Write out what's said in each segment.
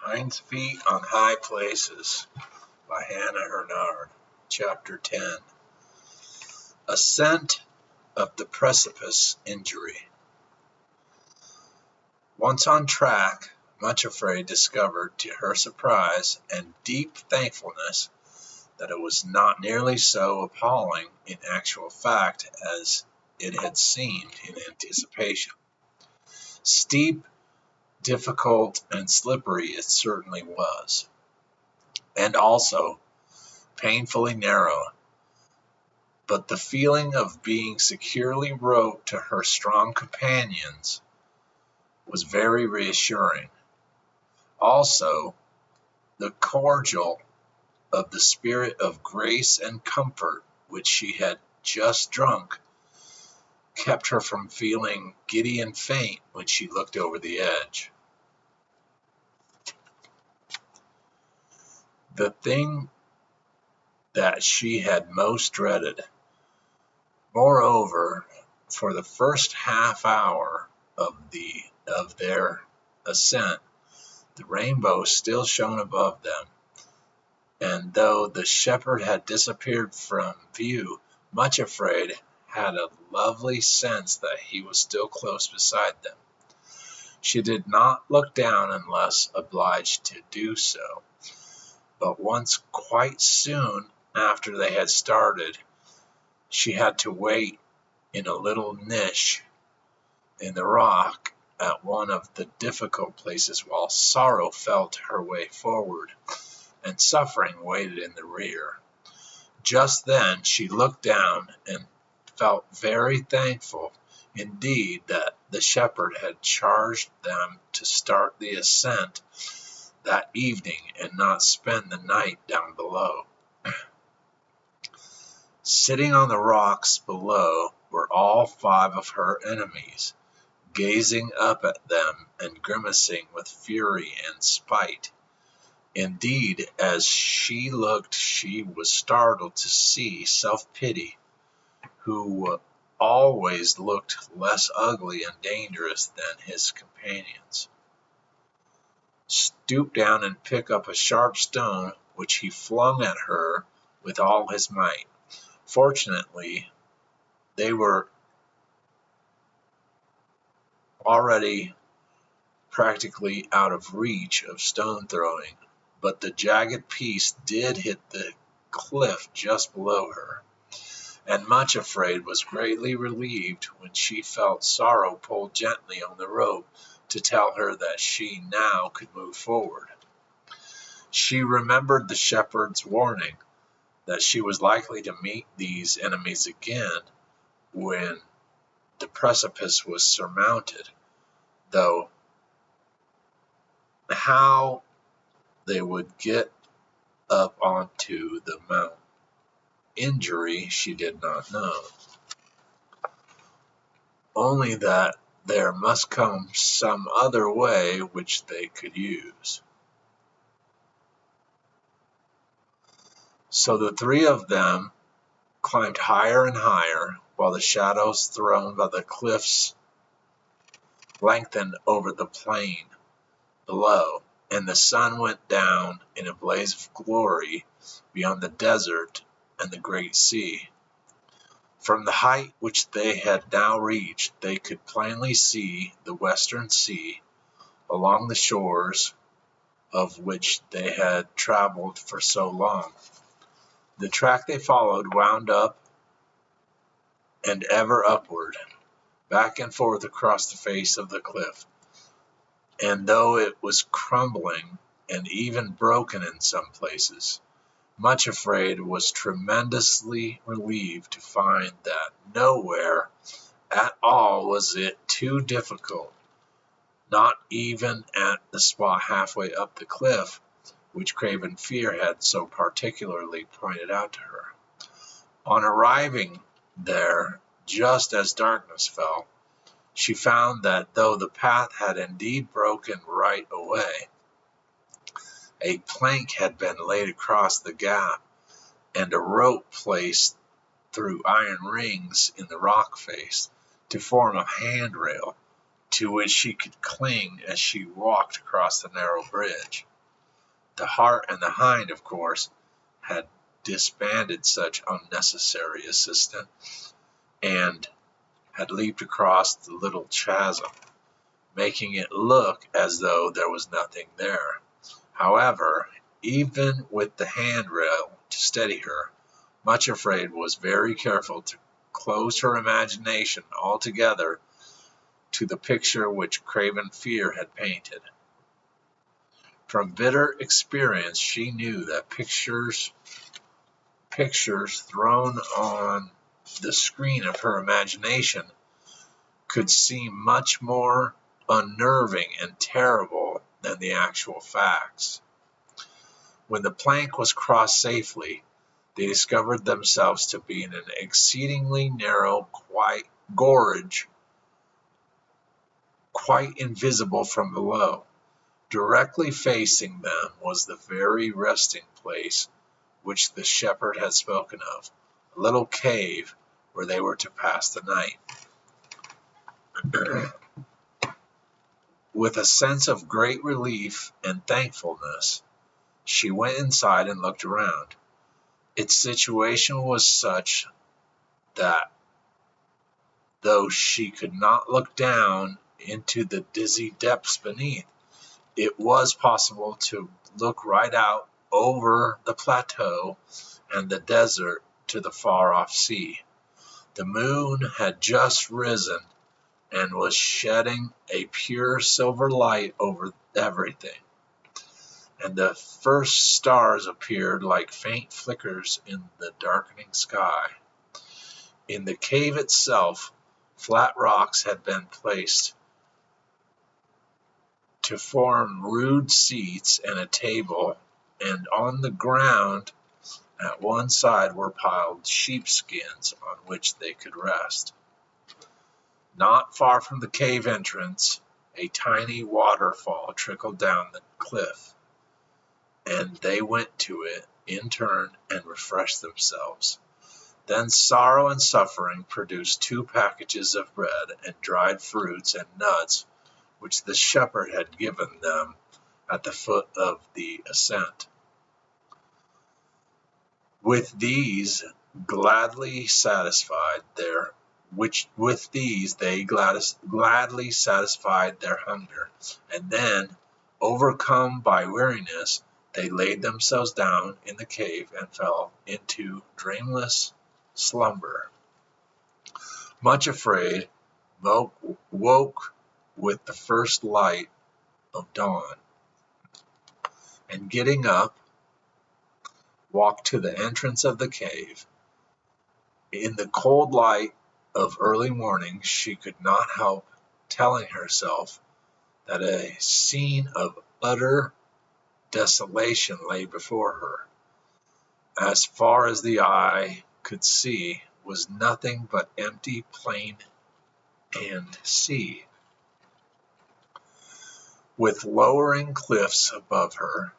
Hinds' Feet on High Places by Hannah Hernard. Chapter 10. Ascent of the Precipice Injury. Once on track, Much Afraid discovered, to her surprise and deep thankfulness, that it was not nearly so appalling in actual fact as it had seemed in anticipation. Steep, difficult, and slippery it certainly was, and also painfully narrow, but the feeling of being securely roped to her strong companions was very reassuring. Also, the cordial of the spirit of grace and comfort which she had just drunk kept her from feeling giddy and faint when she looked over the edge. The thing that she had most dreaded, moreover, for the first half hour of their ascent, the rainbow still shone above them, and though the shepherd had disappeared from view, Much Afraid had a lovely sense that he was still close beside them. She did not look down unless obliged to do so, but once, quite soon after they had started, she had to wait in a little niche in the rock at one of the difficult places while Sorrow felt her way forward and Suffering waited in the rear. Just then she looked down and felt very thankful indeed that the shepherd had charged them to start the ascent that evening and not spend the night down below. Sitting on the rocks below were all 5 of her enemies, gazing up at them and grimacing with fury and spite. Indeed, as she looked, she was startled to see Self-Pity, who always looked less ugly and dangerous than his companions, stoop down and pick up a sharp stone, which he flung at her with all his might. Fortunately, they were already practically out of reach of stone throwing, but the jagged piece did hit the cliff just below her, and Much Afraid was greatly relieved when she felt Sorrow pull gently on the rope to tell her that she now could move forward. She remembered the shepherd's warning that she was likely to meet these enemies again when the precipice was surmounted, though how they would get up onto the Mount Injury she did not know, only that there must come some other way which they could use. So the 3 of them climbed higher and higher, while the shadows thrown by the cliffs lengthened over the plain below, and the sun went down in a blaze of glory beyond the desert and the great sea. From the height which they had now reached, they could plainly see the western sea, along the shores of which they had traveled for so long. The track they followed wound up and ever upward, back and forth across the face of the cliff, and though it was crumbling and even broken in some places, Much Afraid was tremendously relieved to find that nowhere at all was it too difficult, not even at the spot halfway up the cliff, which Craven Fear had so particularly pointed out to her. On arriving there, just as darkness fell, she found that though the path had indeed broken right away, a plank had been laid across the gap, and a rope placed through iron rings in the rock face to form a handrail to which she could cling as she walked across the narrow bridge. The Hart and the Hind, of course, had disbanded such unnecessary assistance and had leaped across the little chasm, making it look as though there was nothing there. However, even with the handrail to steady her, Much Afraid was very careful to close her imagination altogether to the picture which Craven Fear had painted. From bitter experience, she knew that pictures thrown on the screen of her imagination could seem much more unnerving and terrible than the actual facts. When the plank was crossed safely, they discovered themselves to be in an exceedingly narrow gorge, quite invisible from below. Directly facing them was the very resting place which the shepherd had spoken of, a little cave where they were to pass the night. With a sense of great relief and thankfulness, she went inside and looked around. Its situation was such that, though she could not look down into the dizzy depths beneath, it was possible to look right out over the plateau and the desert to the far-off sea. The moon had just risen and was shedding a pure silver light over everything, and the first stars appeared like faint flickers in the darkening sky. In the cave itself, flat rocks had been placed to form rude seats and a table, and on the ground at one side were piled sheepskins on which they could rest. Not far from the cave entrance, a tiny waterfall trickled down the cliff, and they went to it in turn and refreshed themselves. Then Sorrow and Suffering produced 2 packages of bread and dried fruits and nuts which the shepherd had given them at the foot of the ascent. With these they gladly satisfied their hunger, and then, overcome by weariness, they laid themselves down in the cave and fell into dreamless slumber. Much Afraid woke with the first light of dawn, and getting up, walked to the entrance of the cave. In the cold light of early morning, she could not help telling herself that a scene of utter desolation lay before her. As far as the eye could see was nothing but empty plain and sea, with lowering cliffs above her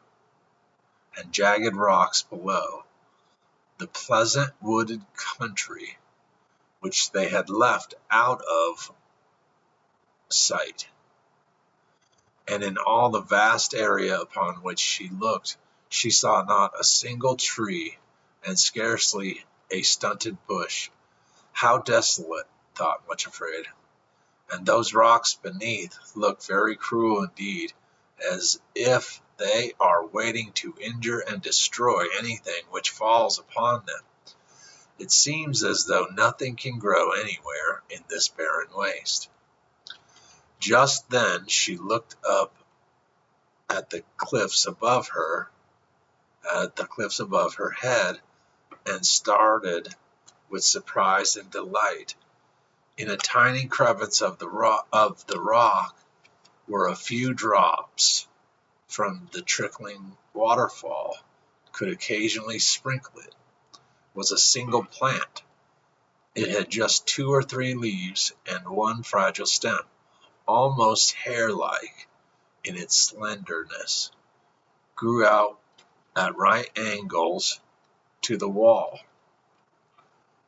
and jagged rocks below. The pleasant wooded country which they had left out of sight, and in all the vast area upon which she looked, she saw not a single tree and scarcely a stunted bush. How desolate, thought Much Afraid. And those rocks beneath look very cruel indeed, as if they are waiting to injure and destroy anything which falls upon them. It seems as though nothing can grow anywhere in this barren waste. Just then she looked up at the cliffs above her head, and started with surprise and delight. In a tiny crevice of the rock were a few drops from the trickling waterfall could occasionally sprinkle it. Was a single plant. It had just 2 or 3 leaves and 1 fragile stem, almost hair-like in its slenderness, grew out at right angles to the wall.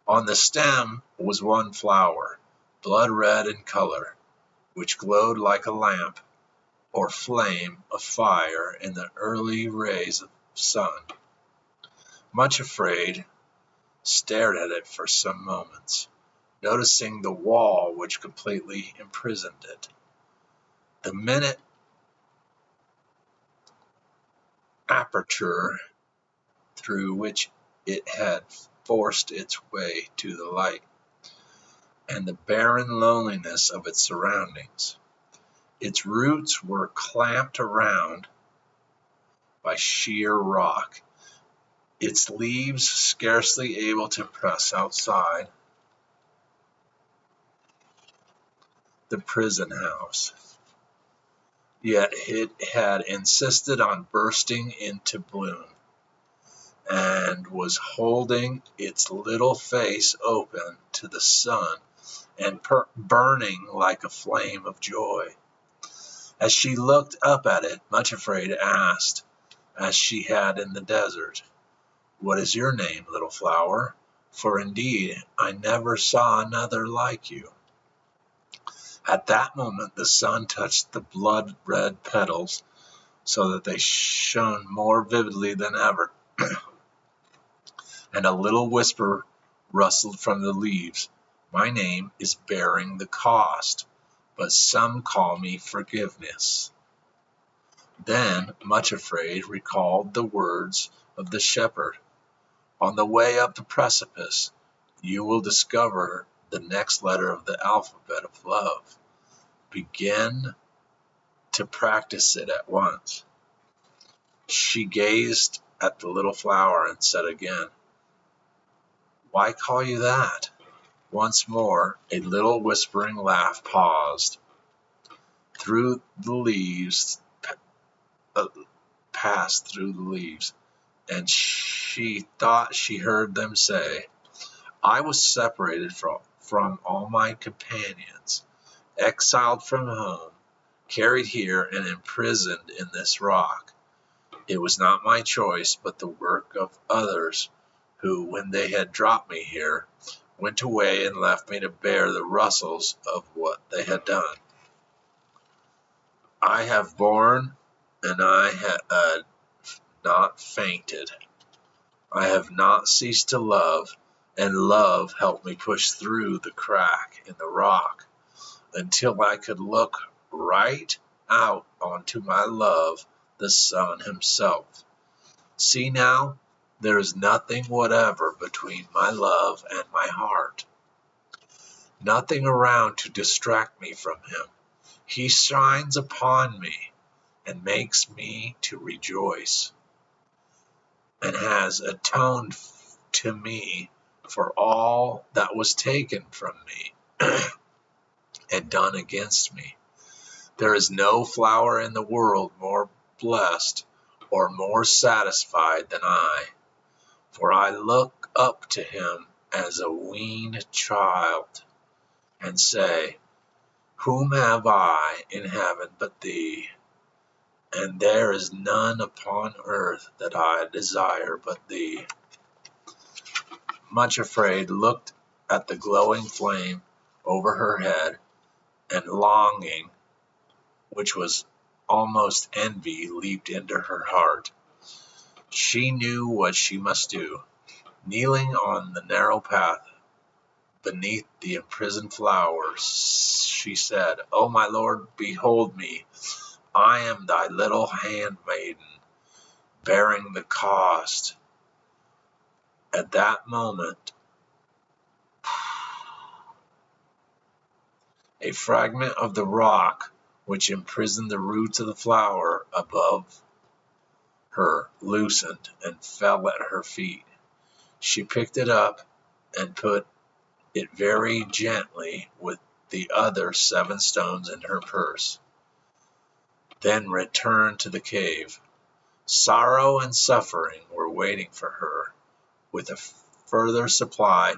On the stem was 1 flower, blood red in color, which glowed like a lamp or flame of fire in the early rays of sun. Much afraid, stared at it for some moments, noticing the wall which completely imprisoned it. The minute aperture through which it had forced its way to the light, and the barren loneliness of its surroundings. Its roots were clamped around by sheer rock, its leaves scarcely able to press outside the prison house. Yet it had insisted on bursting into bloom, and was holding its little face open to the sun and burning like a flame of joy. As she looked up at it, Much Afraid asked, as she had in the desert, "What is your name, little flower? For indeed I never saw another like you." At that moment the sun touched the blood-red petals so that they shone more vividly than ever, and a little whisper rustled from the leaves. "My name is Bearing the Cost, but some call me Forgiveness." Then Much Afraid recalled the words of the shepherd. On the way up the precipice, you will discover the next letter of the alphabet of love. Begin to practice it at once. She gazed at the little flower and said again, "Why call you that?" Once more, a little whispering laugh paused. Through the leaves, passed through the leaves, and she thought she heard them say, "I was separated from all my companions, exiled from home, carried here and imprisoned in this rock. It was not my choice, but the work of others who, when they had dropped me here, went away and left me to bear the rustles of what they had done. I have borne, and I have not fainted. I have not ceased to love, and love helped me push through the crack in the rock until I could look right out onto my love, the sun himself. See now, there is nothing whatever between my love and my heart. Nothing around to distract me from him. He shines upon me and makes me to rejoice, and has atoned to me for all that was taken from me and done against me. There is no flower in the world more blessed or more satisfied than I, for I look up to him as a weaned child, and say, whom have I in heaven but thee? And there is none upon earth that I desire but thee." Much Afraid looked at the glowing flame over her head, and longing, which was almost envy, leaped into her heart. She knew what she must do. Kneeling on the narrow path beneath the imprisoned flowers, she said, "O my Lord, behold me. I am thy little handmaiden, bearing the cost." At that moment, a fragment of the rock which imprisoned the roots of the flower above her loosened and fell at her feet. She picked it up and put it very gently with the other 7 stones in her purse, then returned to the cave. Sorrow and suffering were waiting for her, with a further supply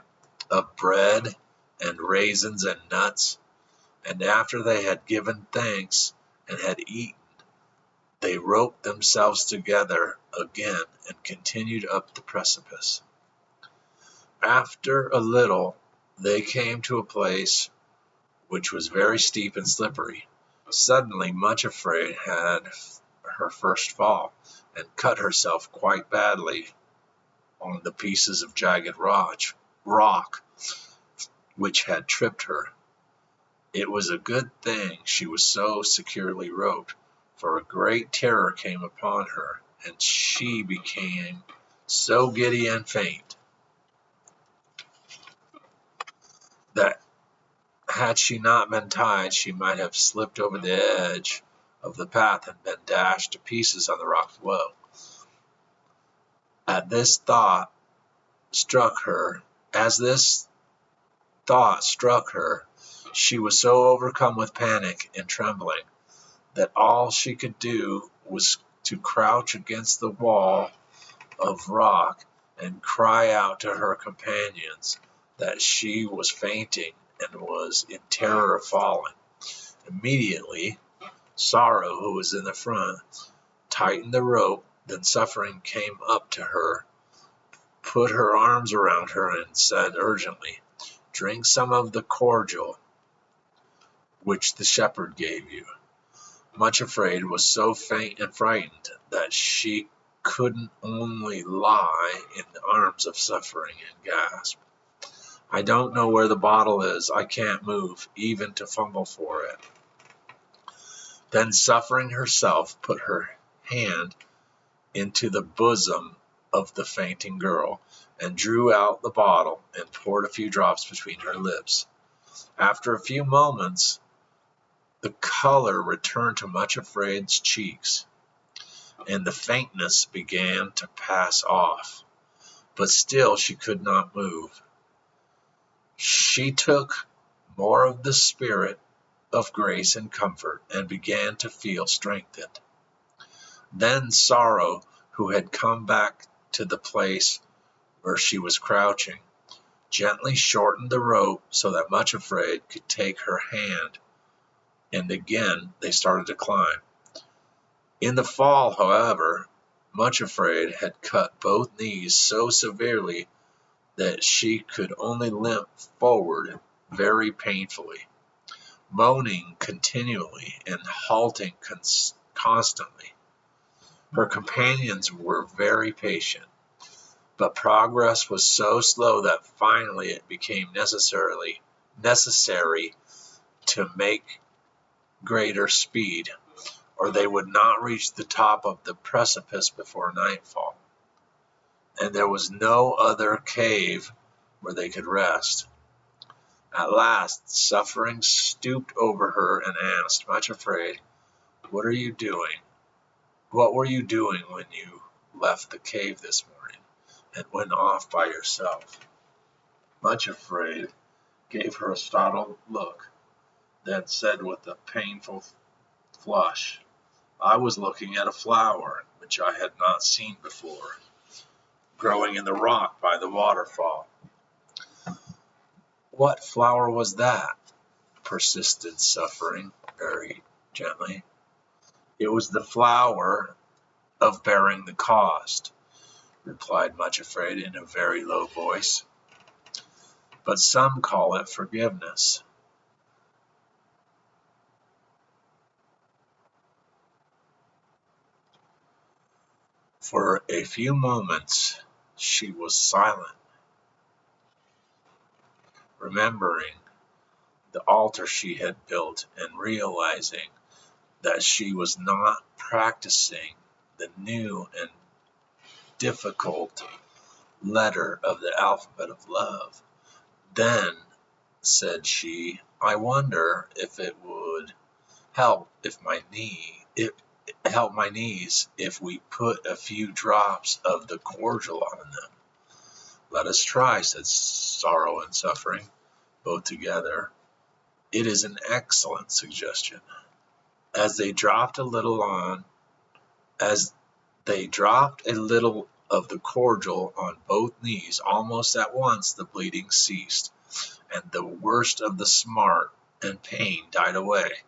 of bread and raisins and nuts, and after they had given thanks and had eaten, they roped themselves together again and continued up the precipice. After a little, they came to a place which was very steep and slippery. Suddenly, Much Afraid had her first fall, and cut herself quite badly on the pieces of jagged rock which had tripped her. It was a good thing she was so securely roped, for a great terror came upon her, and she became so giddy and faint that had she not been tied, she might have slipped over the edge of the path and been dashed to pieces on the rock below. As this thought struck her, she was so overcome with panic and trembling that all she could do was to crouch against the wall of rock and cry out to her companions that she was fainting and was in terror of falling. Immediately, Sorrow, who was in the front, tightened the rope. Then Suffering came up to her, put her arms around her, and said urgently, "Drink some of the cordial which the shepherd gave you." Much Afraid was so faint and frightened that she couldn't only lie in the arms of Suffering and gasp, "I don't know where the bottle is. I can't move, even to fumble for it." Then Suffering herself put her hand into the bosom of the fainting girl, and drew out the bottle and poured a few drops between her lips. After a few moments, the color returned to Much Afraid's cheeks, and the faintness began to pass off, but still she could not move. She took more of the spirit of grace and comfort, and began to feel strengthened. Then Sorrow, who had come back to the place where she was crouching, gently shortened the rope so that Much Afraid could take her hand, and again they started to climb. In the fall, however, Much Afraid had cut both knees so severely that she could only limp forward very painfully, moaning continually and halting constantly. Her companions were very patient, but progress was so slow that finally it became necessary to make greater speed, or they would not reach the top of the precipice before nightfall, and there was no other cave where they could rest. At last, Suffering stooped over her and asked, Much Afraid, "What are you doing? What were you doing when you left the cave this morning and went off by yourself?" Much Afraid gave her a startled look, then said with a painful flush, "I was looking at a flower which I had not seen before, growing in the rock by the waterfall." "What flower was that?" persisted Suffering very gently. "It was the flower of bearing the cost," replied Much Afraid in a very low voice, "but some call it forgiveness." For a few moments she was silent, remembering the altar she had built and realizing that she was not practicing the new and difficult letter of the alphabet of love. Then said she, "I wonder if it would help my knees if we put a few drops of the cordial on them." "Let us try," said Sorrow and Suffering, both together. "It is an excellent suggestion." As they dropped a little of the cordial on both knees, almost at once the bleeding ceased, and the worst of the smart and pain died away.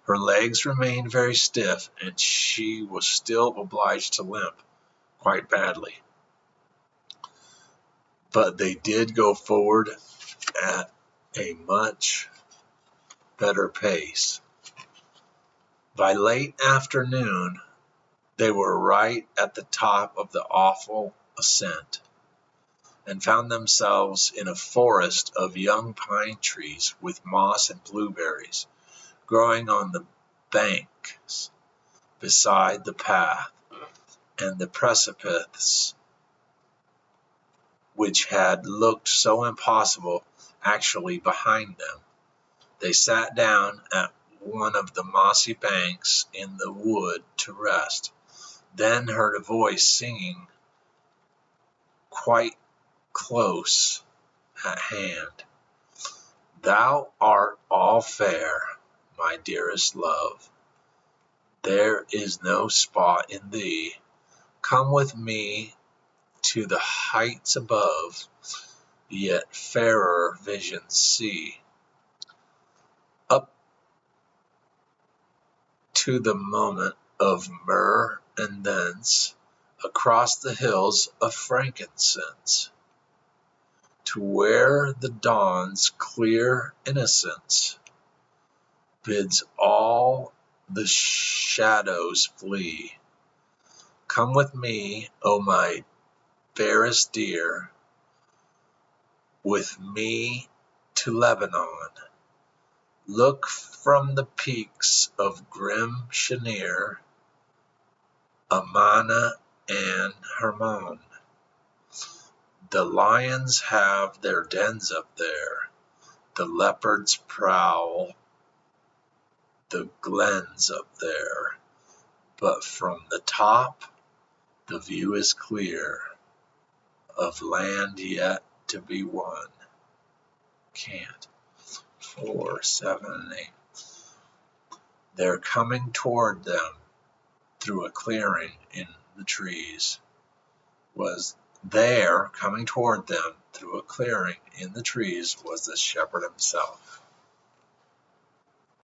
Her legs remained very stiff, and she was still obliged to limp quite badly, but they did go forward at a much better pace. By late afternoon, they were right at the top of the awful ascent, and found themselves in a forest of young pine trees with moss and blueberries growing on the banks beside the path, and the precipice, which had looked so impossible, actually behind them. They sat down at one of the mossy banks in the wood to rest, then heard a voice singing quite close at hand. Thou art all fair, my dearest love. There is no spot in thee. Come with me to the heights above, yet fairer visions see. Up to the moment of myrrh, and thence across the hills of frankincense, to where the dawn's clear innocence bids all the shadows flee. Come with me, O my fairest dear, with me to Lebanon. Look from the peaks of grim Shenir, Amana and Hermon. The lions have their dens up there, the leopards prowl the glens up there, but from the top the view is clear of land yet to be won. Can't. 4, 7, and 8. They're coming toward them through a clearing in the trees. Was the shepherd himself.